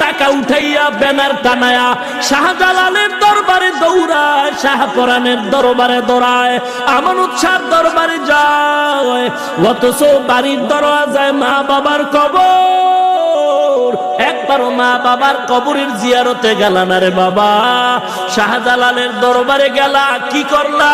টাকা উঠাইয়া ব্যানার টানায়া শাহজালালের দরবারে দৌড়ায়, শাহপরানের দরবারে দৌড়ায়, আমানত শাহর দরবারে যায়, অথচ বাড়ির দরওয়াজায় মা বাবার কবর। একবারও মা বাবার কবরের জিয়ারতে গেল না রে বাবা। শাহজালালের দরবারে গেলা, কি করলা?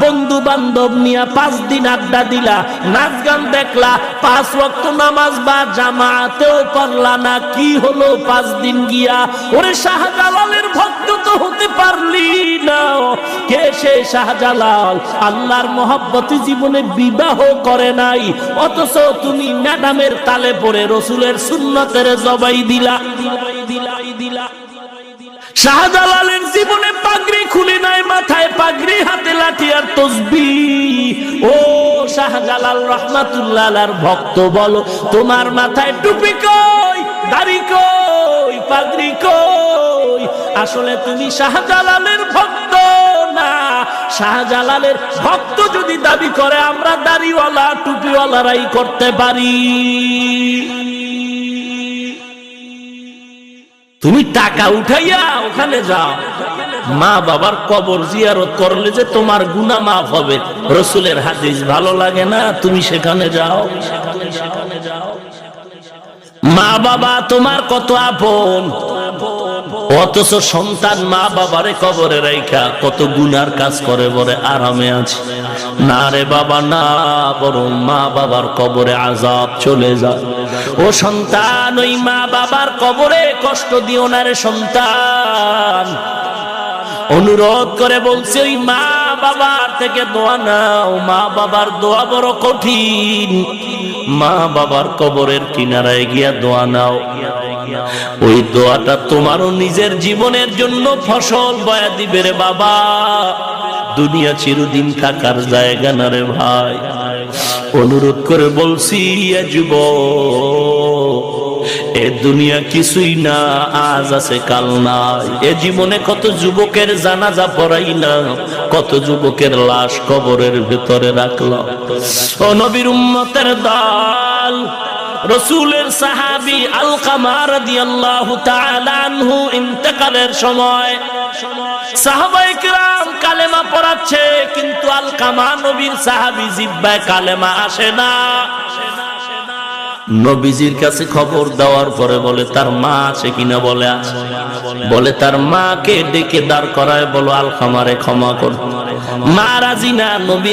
বন্ধু বান্ধব নিয়া 5 দিন আড্ডা দিলা, নাচ গান দেখলা, 5 ওয়াক্ত নামাজ বা জামাতেও পড়লা না। কি হলো 5 দিন গিয়া? ওরে শাহজালালের ভক্ত তো হতে পারলি না। কে সে শাহজালাল? আল্লাহর মহব্বতে জীবনে বিবাহ করে নাই, অথচ তুমি ম্যাডামের তালে পড়ে রসুলের সুন্নতের জবাই দিলা। শাহজালালের জীবনে পাগড়ি খুলে নাই, মাথায় পাগড়ি, হাতে লাঠি আর তসবিহ। ও শাহজালাল রহমাতুল্লাহ আলাইহির ভক্ত, বলো তোমার মাথায় টুপি কই, দাড়ি কই, পাগড়ি কই? আসলে তুমি শাহজালালের ভক্ত না। শাহজালালের ভক্ত যদি দাবি করে, আমরা দাড়িওয়ালা টুপিওয়ালারাই করতে পারি। তুমি টাকা উঠাইয়া ওখানে যাও, মা বাবার কবর জিয়ারত করলে যে তোমার গুনাহ মাফ হবে, রসুলের হাদিস ভালো লাগে না? তুমি সেখানে যাও। মা বাবা তোমার কত আপন, অথচ সন্তান মা বাবারে কবরে রাইখা কত গুনার কাজ করে, বলে আরামে আছে। না রে বাবা না, বরং মা বাবার কবরে আযাব চলে যায়। ও সন্তান, ওই মা বাবার কবরে কষ্ট দিও না রে সন্তান। অনুরোধ করে বলছে, ওই মা বাবার থেকে দোয়া নাও। মা বাবার দোয়া বড় কঠিন। মা বাবার কবরের কিনারায় গিয়া দোয়া নাও। ওই দোয়াটা তোমারও নিজের জীবনের জন্য ফসল বয়া দিবে রে বাবা। দুনিয়া চিরদিন থাকার জায়গা না রে ভাই। অনুরোধ করে বলছি, যুবক, এ দুনিয়া কিছুই না, আজ আছে কাল নাই। এ জীবনে কত যুবকের জানাজা পড়াইলাম, কত যুবকের লাশ কবরের ভিতরে রাখলাম। ও নবীর উম্মতের দল, রসুলের সাহাবী আলকামা রাদিয়াল্লাহু তাআলা আনহু ইন্তেকালের সময় সাহাবায়ে কেরাম কালেমা পড়াচ্ছে, কিন্তু আলকামা নবীর সাহাবী, জিহ্বায় কালেমা আসে না। নবীজির কাছে খবর দেওয়ার পরে বলে, তার মা আছে কিনা? বলে আছে। বলে তার মাকে ডেকে দাঁড় করায়, বলো আলকামারে ক্ষমা কর। মা রাজি না। নবী